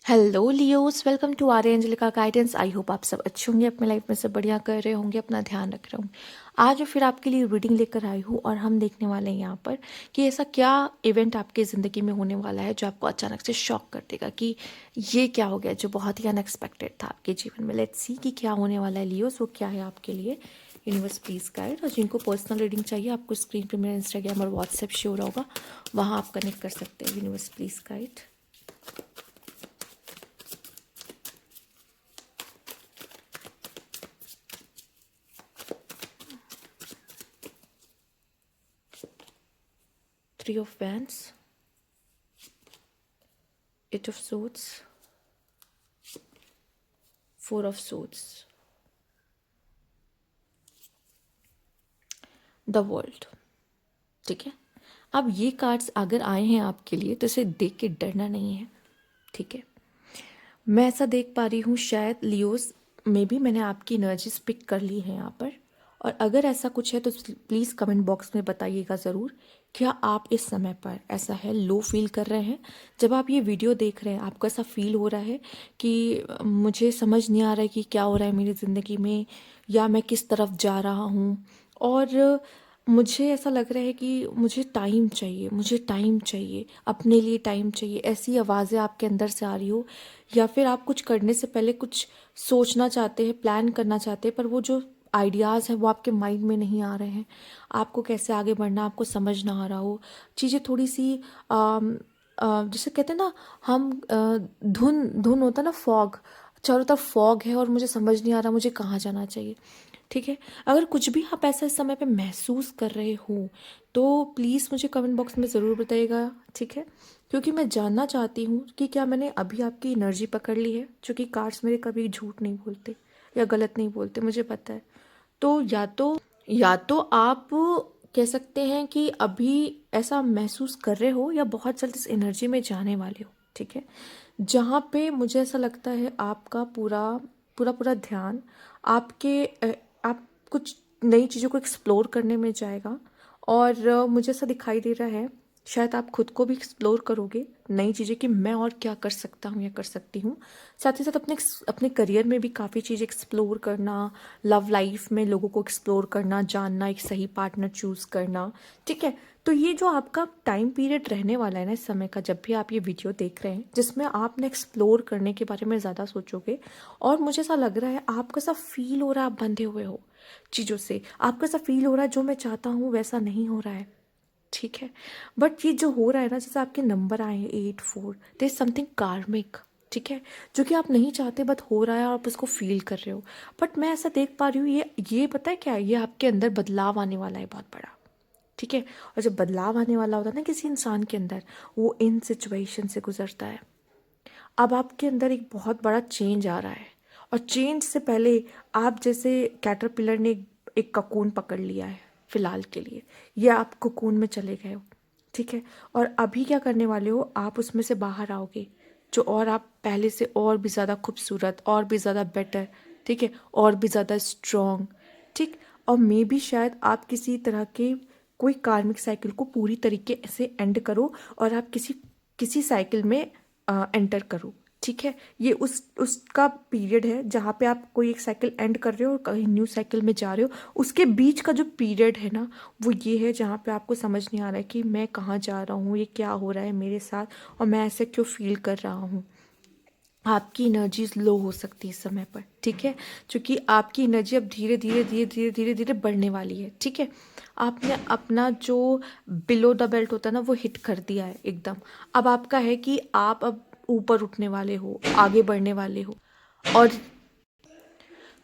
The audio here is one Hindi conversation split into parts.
Hello Leos, welcome to Arya Angelica guidance. I hope आप सब अच्छे होंगे, अपने लाइफ में सब बढ़िया कर रहे होंगे, अपना ध्यान रख रहे होंगे। आज मैं फिर आपके लिए रीडिंग लेकर आई हूँ और हम देखने वाले हैं यहाँ पर कि ऐसा क्या इवेंट आपकी ज़िंदगी में होने वाला है जो आपको अचानक से शॉक कर देगा कि ये क्या हो गया, जो बहुत ही अनएक्सपेक्टेड था आपके जीवन में। लेट्स सी कि क्या होने वाला है लियोस, वो क्या है आपके लिए। Universe please guide. और जिनको पर्सनल रीडिंग चाहिए, आपको स्क्रीन पर मेरा इंस्टाग्राम और व्हाट्सएप शो होगा, वहाँ आप कनेक्ट कर सकते हैं। Universe please guide. 3 of Wands, 8 of Swords, 4 of Swords, the world. ठीक है, अब ये कार्ड्स अगर आए हैं आपके लिए तो इसे देख के डरना नहीं है। ठीक है, मैं ऐसा देख पा रही हूँ, शायद लियोस में भी मैंने आपकी एनर्जीज पिक कर ली है यहाँ पर। और अगर ऐसा कुछ है तो प्लीज़ कमेंट बॉक्स में बताइएगा ज़रूर। क्या आप इस समय पर ऐसा है लो फील कर रहे हैं? जब आप ये वीडियो देख रहे हैं, आपको ऐसा फील हो रहा है कि मुझे समझ नहीं आ रहा है कि क्या हो रहा है मेरी ज़िंदगी में, या मैं किस तरफ जा रहा हूँ, और मुझे ऐसा लग रहा है कि मुझे टाइम चाहिए, मुझे टाइम चाहिए, अपने लिए टाइम चाहिए, ऐसी आवाज़ें आपके अंदर से आ रही हो। या फिर आप कुछ करने से पहले कुछ सोचना चाहते हैं, प्लान करना चाहते हैं, पर वो जो आइडियाज़ हैं वो आपके माइंड में नहीं आ रहे हैं। आपको कैसे आगे बढ़ना आपको समझ ना आ रहा हो। चीज़ें थोड़ी सी जैसे कहते हैं ना, हम धुन धुन होता है ना, फॉग, चारों तरफ फॉग है और मुझे समझ नहीं आ रहा मुझे कहाँ जाना चाहिए। ठीक है, अगर कुछ भी आप ऐसा इस समय पे महसूस कर रहे हो तो प्लीज़ मुझे कमेंट बॉक्स में ज़रूर बताइएगा। ठीक है, क्योंकि मैं जानना चाहती हूँ कि क्या मैंने अभी आपकी एनर्जी पकड़ ली है, क्योंकि कार्ड्स मेरे कभी झूठ नहीं बोलते या गलत नहीं बोलते, मुझे पता है। तो या तो आप कह सकते हैं कि अभी ऐसा महसूस कर रहे हो, या बहुत जल्द इस एनर्जी में जाने वाले हो। ठीक है, जहाँ पे मुझे ऐसा लगता है आपका पूरा पूरा पूरा ध्यान आपके आप कुछ नई चीज़ों को एक्सप्लोर करने में जाएगा। और मुझे ऐसा दिखाई दे रहा है शायद आप खुद को भी एक्सप्लोर करोगे नई चीज़ें कि मैं और क्या कर सकता हूँ या कर सकती हूँ। साथ ही साथ अपने अपने करियर में भी काफ़ी चीज़ एक्सप्लोर करना, लव लाइफ में लोगों को एक्सप्लोर करना, जानना, एक सही पार्टनर चूज़ करना। ठीक है, तो ये जो आपका टाइम पीरियड रहने वाला है ना इस समय का, जब भी आप ये वीडियो देख रहे हैं, जिसमें आपने एक्सप्लोर करने के बारे में ज़्यादा सोचोगे। और मुझे ऐसा लग रहा है आपको ऐसा फील हो रहा है आप बंधे हुए हो चीज़ों से, आपको ऐसा फील हो रहा है जो मैं चाहता हूँ वैसा नहीं हो रहा है। ठीक है, बट ये जो हो रहा है ना, जैसे आपके नंबर आए हैं 8 4, देयर इज समथिंग कार्मिक। ठीक है, जो कि आप नहीं चाहते बट हो रहा है और आप उसको फील कर रहे हो। बट मैं ऐसा देख पा रही हूँ, ये पता है क्या है, ये आपके अंदर बदलाव आने वाला है बहुत बड़ा। ठीक है, और जब बदलाव आने वाला होता है ना किसी इंसान के अंदर, वो इन सिचुएशन से गुजरता है। अब आपके अंदर एक बहुत बड़ा चेंज आ रहा है, और चेंज से पहले आप जैसे कैटरपिलर ने एक ककून पकड़ लिया है फिलहाल के लिए, ये आप ककून में चले गए हो। ठीक है, और अभी क्या करने वाले हो, आप उसमें से बाहर आओगे, जो और आप पहले से और भी ज़्यादा खूबसूरत, और भी ज़्यादा बेटर, ठीक है, और भी ज़्यादा स्ट्रॉन्ग। ठीक, और मे भी शायद आप किसी तरह के कोई कार्मिक साइकिल को पूरी तरीके से एंड करो, और आप किसी किसी साइकिल में एंटर करो। ठीक है, ये उसका पीरियड है जहाँ पे आप कोई एक साइकिल एंड कर रहे हो और कहीं न्यू साइकिल में जा रहे हो। उसके बीच का जो पीरियड है ना, वो ये है जहाँ पे आपको समझ नहीं आ रहा है कि मैं कहाँ जा रहा हूँ, ये क्या हो रहा है मेरे साथ, और मैं ऐसे क्यों फील कर रहा हूँ। आपकी एनर्जीज लो हो सकती है इस समय पर। ठीक है, क्योंकि आपकी एनर्जी अब धीरे धीरे धीरे धीरे धीरे धीरे बढ़ने वाली है। ठीक है, आपने अपना जो बिलो द बेल्ट होता है ना, वो हिट कर दिया है एकदम। अब आपका है कि आप अब ऊपर उठने वाले हो, आगे बढ़ने वाले हो। और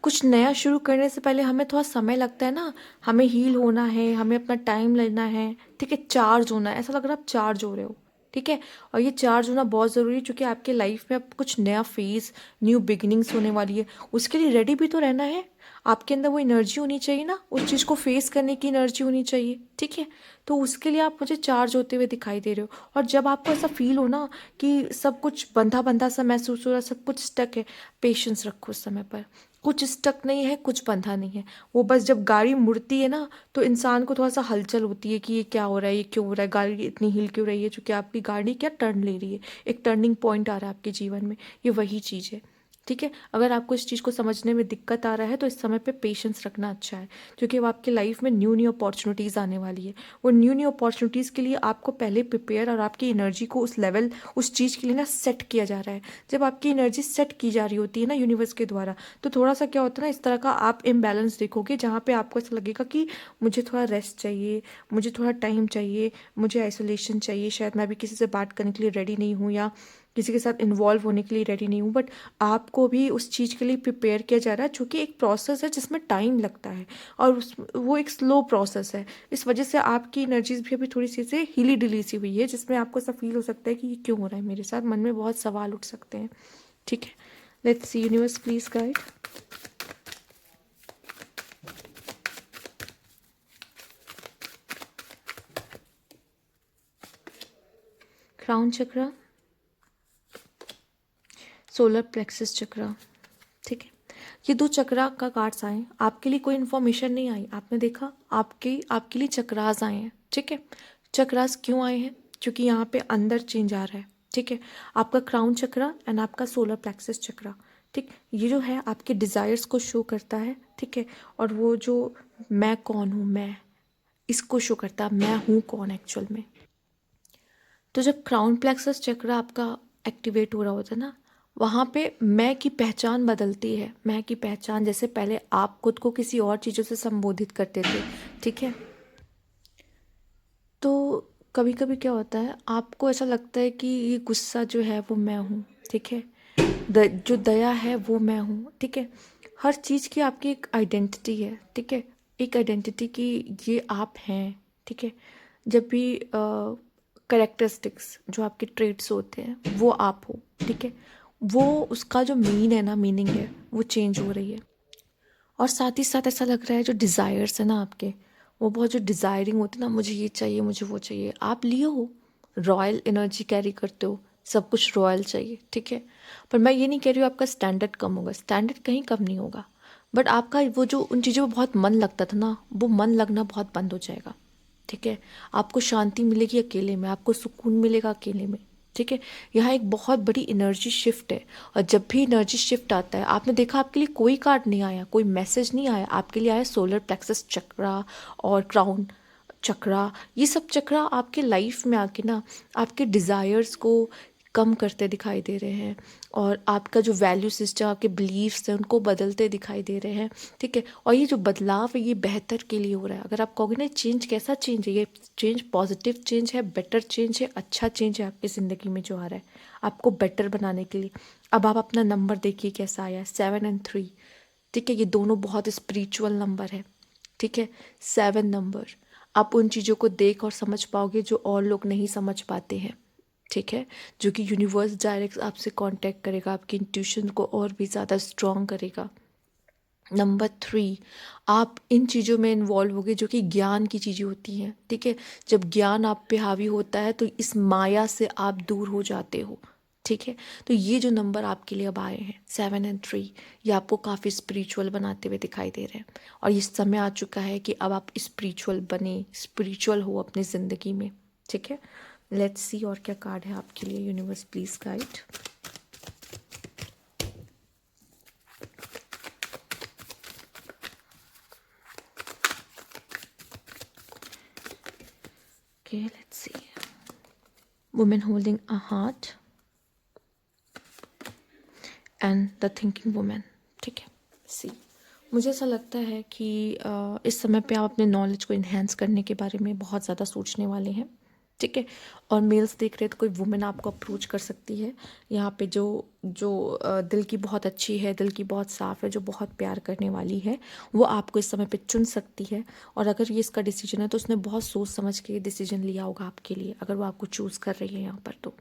कुछ नया शुरू करने से पहले हमें थोड़ा समय लगता है ना, हमें हील होना है, हमें अपना टाइम लेना है। ठीक है, चार्ज होना है, ऐसा लग रहा है आप चार्ज हो रहे हो। ठीक है, और ये चार्ज होना बहुत ज़रूरी है, क्योंकि आपके लाइफ में अब कुछ नया फेज, न्यू बिगिनिंग्स होने वाली है। उसके लिए रेडी भी तो रहना है। आपके अंदर वो एनर्जी होनी चाहिए ना, उस चीज़ को फेस करने की एनर्जी होनी चाहिए, ठीक है। तो उसके लिए आप मुझे चार्ज होते हुए दिखाई दे रहे हो। और जब आपको ऐसा फील हो ना कि सब कुछ बंधा बंधा सा महसूस हो रहा है, सब कुछ स्टक है, पेशेंस रखो उस समय पर। कुछ स्टक नहीं है, कुछ बंधा नहीं है। वो बस जब गाड़ी मुड़ती है ना, तो इंसान को थोड़ा सा हलचल होती है कि ये क्या हो रहा है, ये क्यों हो रहा है, गाड़ी इतनी हिल क्यों रही है, क्योंकि आपकी गाड़ी क्या टर्न ले रही है, एक टर्निंग पॉइंट आ रहा है आपके जीवन में। ये वही चीज़ है, ठीक है। अगर आपको इस चीज़ को समझने में दिक्कत आ रहा है तो इस समय पे पेशेंस रखना अच्छा है, क्योंकि अब आपकी लाइफ में न्यू न्यू अपॉर्चुनिटीज़ आने वाली है। वो न्यू न्यू अपॉर्चुनिटीज़ के लिए आपको पहले प्रिपेयर और आपकी एनर्जी को उस लेवल, उस चीज़ के लिए ना सेट किया जा रहा है। जब आपकी एनर्जी सेट की जा रही होती है ना यूनिवर्स के द्वारा, तो थोड़ा सा क्या होता है ना, इस तरह का आप इम्बैलेंस देखोगे जहाँ पे आपको ऐसा लगेगा कि मुझे थोड़ा रेस्ट चाहिए, मुझे थोड़ा टाइम चाहिए, मुझे आइसोलेशन चाहिए, शायद मैं भी किसी से बात करने के लिए रेडी नहीं हूँ या किसी के साथ इन्वॉल्व होने के लिए रेडी नहीं हूँ। बट आपको भी उस चीज़ के लिए प्रिपेयर किया जा रहा है, जो कि एक प्रोसेस है जिसमें टाइम लगता है, और वो एक स्लो प्रोसेस है। इस वजह से आपकी एनर्जीज भी अभी थोड़ी सी से हिली डिली सी हुई है, जिसमें आपको ऐसा फील हो सकता है कि ये क्यों हो रहा है मेरे साथ, मन में बहुत सवाल उठ सकते हैं, ठीक है। Let's see, universe please guide. Crown chakra, solar plexus chakra, ठीक है। ये दो चक्रा का कार्ड्स आए, आपके लिए कोई इन्फॉर्मेशन नहीं आई, आपने देखा, आपके आपके लिए चक्रास आए हैं, ठीक है। चक्रास क्यों आए हैं? क्योंकि यहाँ पे अंदर चेंज आ रहा है, ठीक है। आपका क्राउन चक्रा एंड आपका सोलर प्लेक्सस चक्रा, ठीक, ये जो है आपके डिज़ायर्स को शो करता है, ठीक है। और वो जो मैं कौन हूँ, मैं, इसको शो करता है, मैं हूँ कौन एक्चुअल में। तो जब क्राउन प्लेक्सस चक्र आपका एक्टिवेट हो रहा होता है ना, वहाँ पे मैं की पहचान बदलती है। मैं की पहचान, जैसे पहले आप खुद को किसी और चीज़ों से संबोधित करते थे, ठीक है। तो कभी कभी क्या होता है, आपको ऐसा लगता है कि ये गुस्सा जो है वो मैं हूँ, ठीक है। जो दया है वो मैं हूँ, ठीक है। हर चीज़ की आपकी एक आइडेंटिटी है, ठीक है। एक आइडेंटिटी की, ये आप हैं, ठीक है। जब भी करेक्टरिस्टिक्स जो आपके ट्रेट्स होते हैं वो आप हो, ठीक है, वो उसका जो मीन है ना, मीनिंग है, वो चेंज हो रही है। और साथ ही साथ ऐसा लग रहा है जो डिज़ायर्स है ना आपके, वो बहुत जो डिज़ायरिंग होती है ना, मुझे ये चाहिए, मुझे वो चाहिए, आप लिए हो, रॉयल एनर्जी कैरी करते हो, सब कुछ रॉयल चाहिए, ठीक है। पर मैं ये नहीं कह रही हूँ आपका स्टैंडर्ड कम होगा, स्टैंडर्ड कहीं कम नहीं होगा। बट आपका वो जो उन चीज़ों में बहुत मन लगता था ना, वो मन लगना बहुत बंद हो जाएगा, ठीक है। आपको शांति मिलेगी अकेले में, आपको सुकून मिलेगा अकेले में, ठीक है। यहाँ एक बहुत बड़ी एनर्जी शिफ्ट है। और जब भी एनर्जी शिफ्ट आता है, आपने देखा आपके लिए कोई कार्ड नहीं आया, कोई मैसेज नहीं आया, आपके लिए आया सोलर प्लेक्सस चक्रा और क्राउन चक्रा। ये सब चक्रा आपके लाइफ में आके ना आपके डिज़ायर्स को कम करते दिखाई दे रहे हैं, और आपका जो वैल्यू सिस्टम, आपके बिलीव्स हैं, उनको बदलते दिखाई दे रहे हैं, ठीक है। और ये जो बदलाव है, ये बेहतर के लिए हो रहा है। अगर आप कहोगे ना चेंज कैसा चेंज है, ये चेंज पॉजिटिव चेंज है, बेटर चेंज है, अच्छा चेंज है आपकी ज़िंदगी में जो आ रहा है आपको बेटर बनाने के लिए। अब आप अपना नंबर देखिए कैसा आया है, 7 और 3, ठीक है। ये दोनों बहुत स्पिरिचुअल नंबर है, ठीक है। 7 नंबर, आप उन चीज़ों को देख और समझ पाओगे जो और लोग नहीं समझ पाते हैं, ठीक है। जो कि यूनिवर्स डायरेक्ट आपसे कांटेक्ट करेगा, आपकी इंट्यूशन को और भी ज़्यादा स्ट्रॉन्ग करेगा। नंबर 3, आप इन चीज़ों में इन्वॉल्व होगे जो कि ज्ञान की चीज़ें होती हैं, ठीक है। जब ज्ञान आप पे हावी होता है तो इस माया से आप दूर हो जाते हो, ठीक है। तो ये जो नंबर आपके लिए अब आए हैं 7 और 3, ये आपको काफ़ी स्पिरिचुअल बनाते हुए दिखाई दे रहे हैं। और ये समय आ चुका है कि अब आप स्पिरिचुअल बने, स्पिरिचुअल हो अपनी ज़िंदगी में, ठीक है। लेट्स सी और क्या कार्ड है आपके लिए, universe please guide. Okay, let's see, women holding a heart and the thinking women, ठीक है। सी, मुझे ऐसा लगता है कि इस समय पे आप अपने नॉलेज को इन्हेंस करने के बारे में बहुत ज़्यादा सोचने वाले हैं, ठीक है। और मेल्स देख रहे हैं तो कोई वुमेन आपको अप्रोच कर सकती है यहाँ पे, जो जो दिल की बहुत अच्छी है, दिल की बहुत साफ़ है, जो बहुत प्यार करने वाली है, वो आपको इस समय पे चुन सकती है। और अगर ये इसका डिसीजन है तो उसने बहुत सोच समझ के डिसीजन लिया होगा आपके लिए, अगर वो आपको चूज़ कर रही है यहाँ पर तो,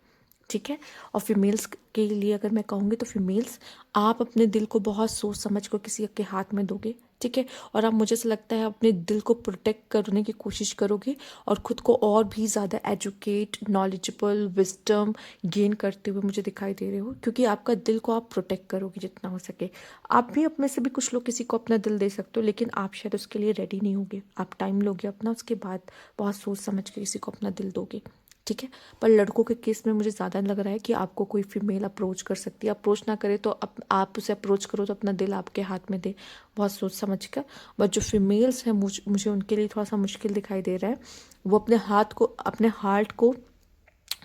ठीक है। और फीमेल्स के लिए अगर मैं कहूँगी तो फीमेल्स, आप अपने दिल को बहुत सोच समझ कर किसी के हाथ में दोगे, ठीक है। और आप, मुझे ऐसा लगता है, अपने दिल को प्रोटेक्ट करने की कोशिश करोगे और ख़ुद को और भी ज़्यादा एजुकेट, नॉलेजेबल, विजडम गेन करते हुए मुझे दिखाई दे रहे हो, क्योंकि आपका दिल को आप प्रोटेक्ट करोगे जितना हो सके। आप भी अपने से भी कुछ लोग किसी को अपना दिल दे सकते हो, लेकिन आप शायद उसके लिए रेडी नहीं होगे। आप टाइम लोगे अपना, उसके बाद बहुत सोच समझ के किसी को अपना दिल दोगे, ठीक है। पर लड़कों के केस में मुझे ज़्यादा लग रहा है कि आपको कोई फीमेल अप्रोच कर सकती है। अप्रोच ना करे तो आप उसे अप्रोच करो तो अपना दिल आपके हाथ में दे, बहुत सोच समझ कर। बट जो फीमेल्स हैं, मुझे उनके लिए थोड़ा सा मुश्किल दिखाई दे रहा है। वो अपने हाथ को, अपने हार्ट को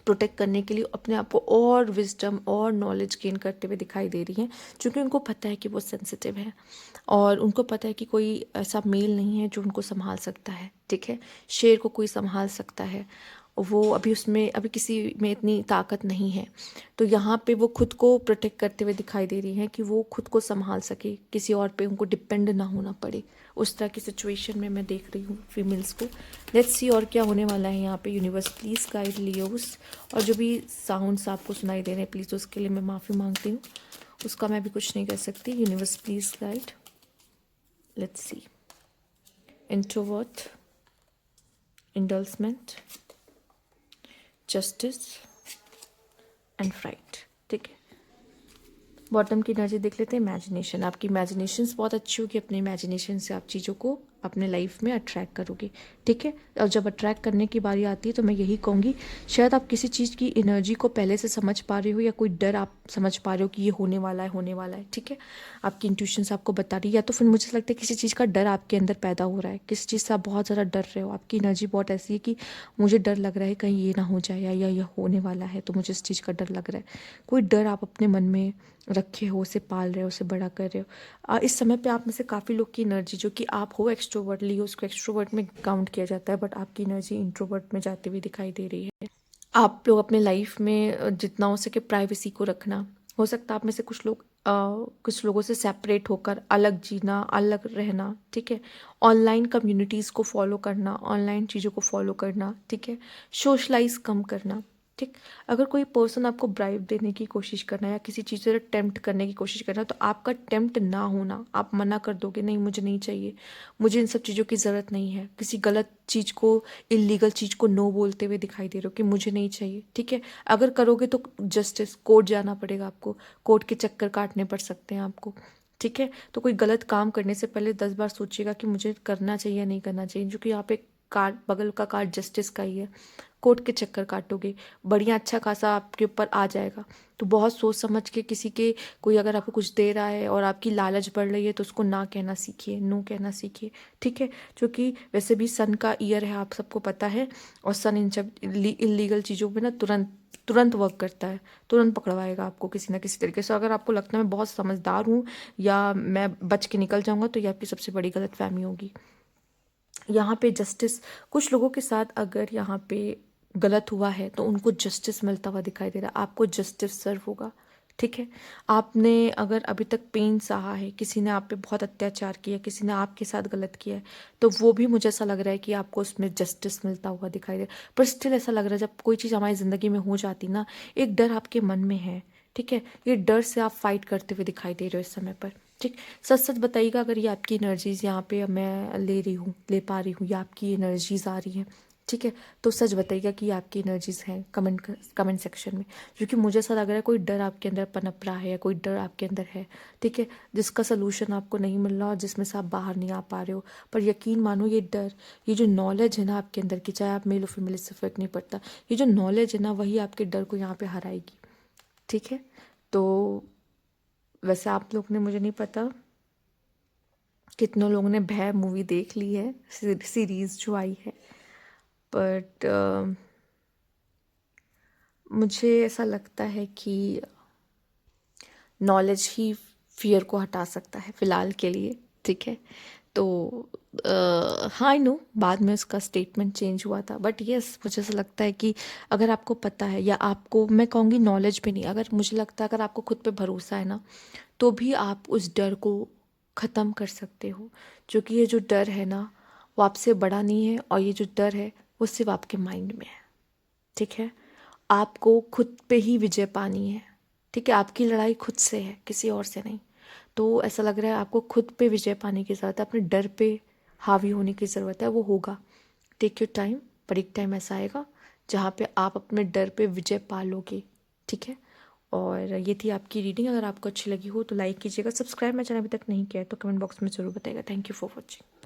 प्रोटेक्ट करने के लिए अपने आप को और विजडम और नॉलेज गेन करते हुए दिखाई दे रही हैं, क्योंकि उनको पता है कि वो सेंसिटिव है और उनको पता है कि कोई ऐसा मेल नहीं है जो उनको संभाल सकता है, ठीक है। शेर को कोई संभाल सकता है, वो अभी उसमें, अभी किसी में इतनी ताकत नहीं है। तो यहाँ पे वो खुद को प्रोटेक्ट करते हुए दिखाई दे रही हैं कि वो खुद को संभाल सके, किसी और पे उनको डिपेंड ना होना पड़े। उस तरह की सिचुएशन में मैं देख रही हूँ फीमेल्स को। लेट्स सी और क्या होने वाला है यहाँ पे। Universe please guide Leos. और जो भी साउंड्स आपको सुनाई दे रहे हैं प्लीज़ उसके लिए मैं माफ़ी मांगती हूँ, उसका मैं भी कुछ नहीं कर सकती। Universe please guide. Let's see. Introvert, indulgence, justice and fright, ठीक है। बॉटम की एनर्जी देख लेते हैं। इमेजिनेशन, आपकी इमेजिनेशंस बहुत अच्छी होगी। अपने इमेजिनेशन से आप चीज़ों को अपने लाइफ में अट्रैक्ट करोगे, ठीक है। और जब अट्रैक्ट करने की बारी आती है तो मैं यही कहूँगी, शायद आप किसी चीज़ की एनर्जी को पहले से समझ पा रहे हो, या कोई डर आप समझ पा रहे हो कि ये होने वाला है, होने वाला है, ठीक है। आपकी इंट्यूशंस आपको बता रही है, या तो फिर मुझे लगता है किसी चीज़ का डर आपके अंदर पैदा हो रहा है, किसी चीज़ से आप बहुत ज़्यादा डर रहे हो। आपकी एनर्जी बहुत ऐसी है कि मुझे डर लग रहा है कहीं ये ना हो जाए, या ये होने वाला है तो मुझे इस चीज़ का डर लग रहा है। कोई डर आप अपने मन में रखे हो, उसे पाल रहे हो, उसे बड़ा कर रहे हो। इस समय पे आप में से काफ़ी लोग की एनर्जी, जो कि आप हो एक्सट्रोवर्ट, लियो उसको एक्सट्रोवर्ट में काउंट किया जाता है, बट आपकी एनर्जी इंट्रोवर्ट में जाती हुई दिखाई दे रही है। आप लोग अपने लाइफ में जितना हो सके प्राइवेसी को रखना। हो सकता है आप में से कुछ लोगों से सेपरेट होकर अलग जीना, अलग रहना, ठीक है। ऑनलाइन कम्युनिटीज़ को फॉलो करना, ऑनलाइन चीज़ों को फॉलो करना, ठीक है। सोशलाइज कम करना, ठीक। अगर कोई पर्सन आपको ब्राइब देने की कोशिश करना है या किसी चीज़ से टेम्प्ट करने की कोशिश करना है, तो आपका टेम्प्ट ना होना, आप मना कर दोगे, नहीं मुझे नहीं चाहिए, मुझे इन सब चीज़ों की ज़रूरत नहीं है। किसी गलत चीज़ को, इलीगल चीज़ को नो बोलते हुए दिखाई दे रहे हो कि मुझे नहीं चाहिए, ठीक है। अगर करोगे तो जस्टिस, कोर्ट जाना पड़ेगा आपको, कोर्ट के चक्कर काटने पड़ सकते हैं आपको, ठीक है। तो कोई गलत काम करने से पहले 10 बार सोचिएगा कि मुझे करना चाहिए या नहीं करना चाहिए, जो कि यहाँ पे कार्ड, बगल का कार्ड जस्टिस का ही है। कोर्ट के चक्कर काटोगे, बढ़िया अच्छा खासा आपके ऊपर आ जाएगा। तो बहुत सोच समझ के किसी के, कोई अगर आपको कुछ दे रहा है और आपकी लालच बढ़ रही है तो उसको ना कहना सीखिए, नो कहना सीखिए, ठीक है। क्योंकि वैसे भी सन का ईयर है, आप सबको पता है, और सन इन सब इलीगल चीज़ों पे ना तुरंत तुरंत वर्क करता है, तुरंत पकड़वाएगा आपको किसी ना किसी तरीके से। अगर आपको लगता है मैं बहुत समझदार हूँ या मैं बच के निकल जाऊँगा, तो ये आपकी सबसे बड़ी गलतफहमी होगी। यहाँ पे जस्टिस, कुछ लोगों के साथ अगर यहाँ पे गलत हुआ है तो उनको जस्टिस मिलता हुआ दिखाई दे रहा है, आपको जस्टिस सर्व होगा, ठीक है। आपने अगर अभी तक पेन सहा है, किसी ने आप पे बहुत अत्याचार किया, किसी ने आपके साथ गलत किया है, तो वो भी मुझे ऐसा लग रहा है कि आपको उसमें जस्टिस मिलता हुआ दिखाई दे रहा है। पर स्टिल ऐसा लग रहा है जब कोई चीज़ हमारी ज़िंदगी में हो जाती ना, एक डर आपके मन में है, ठीक है। ये डर से आप फाइट करते हुए दिखाई दे रहे हो इस समय पर, ठीक। सच सच बताइएगा अगर ये आपकी एनर्जीज यहाँ पे मैं ले रही हूँ, ले पा रही हूँ, या आपकी एनर्जीज आ रही हैं, ठीक है। तो सच बताइएगा कि ये आपकी एनर्जीज हैं, कमेंट सेक्शन में। क्योंकि मुझे ऐसा लग रहा है कोई डर आपके अंदर पनप रहा है, या कोई डर आपके अंदर है, ठीक है, जिसका सलूशन आपको नहीं मिल रहा और जिसमें से आप बाहर नहीं आ पा रहे हो। पर यकीन मानो, ये डर, ये जो नॉलेज है ना आपके अंदर की, चाहे आप मेल हो फीमेल, इससे फर्क नहीं पड़ता, ये जो नॉलेज है ना वही आपके डर को यहाँ पे हराएगी, ठीक है। तो वैसे आप लोग ने, मुझे नहीं पता कितनों लोगों ने भय मूवी देख ली है, सीरीज जो आई है, बट मुझे ऐसा लगता है कि नॉलेज ही फियर को हटा सकता है फ़िलहाल के लिए, ठीक है। तो हाँ, आई नो बाद में उसका स्टेटमेंट चेंज हुआ था, बट यस मुझे ऐसा लगता है कि अगर आपको पता है, या आपको, मैं कहूँगी नॉलेज पे नहीं, अगर मुझे लगता है अगर आपको खुद पे भरोसा है ना, तो भी आप उस डर को ख़त्म कर सकते हो। क्योंकि ये जो डर है ना, वो आपसे बड़ा नहीं है, और ये जो डर है वो सिर्फ आपके माइंड में है, ठीक है। आपको खुद पे ही विजय पानी है, ठीक है। आपकी लड़ाई खुद से है, किसी और से नहीं। तो ऐसा लग रहा है आपको खुद पे विजय पाने की ज़रूरत है, अपने डर पे हावी होने की ज़रूरत है, वो होगा। टेक योर टाइम, पर एक टाइम ऐसा आएगा जहाँ पे आप अपने डर पे विजय पा लोगे, ठीक है। और ये थी आपकी रीडिंग। अगर आपको अच्छी लगी हो तो लाइक कीजिएगा, सब्सक्राइब मेरा चैनल अभी तक नहीं किया है तो कमेंट बॉक्स में ज़रूर बताइएगा। Thank you for watching.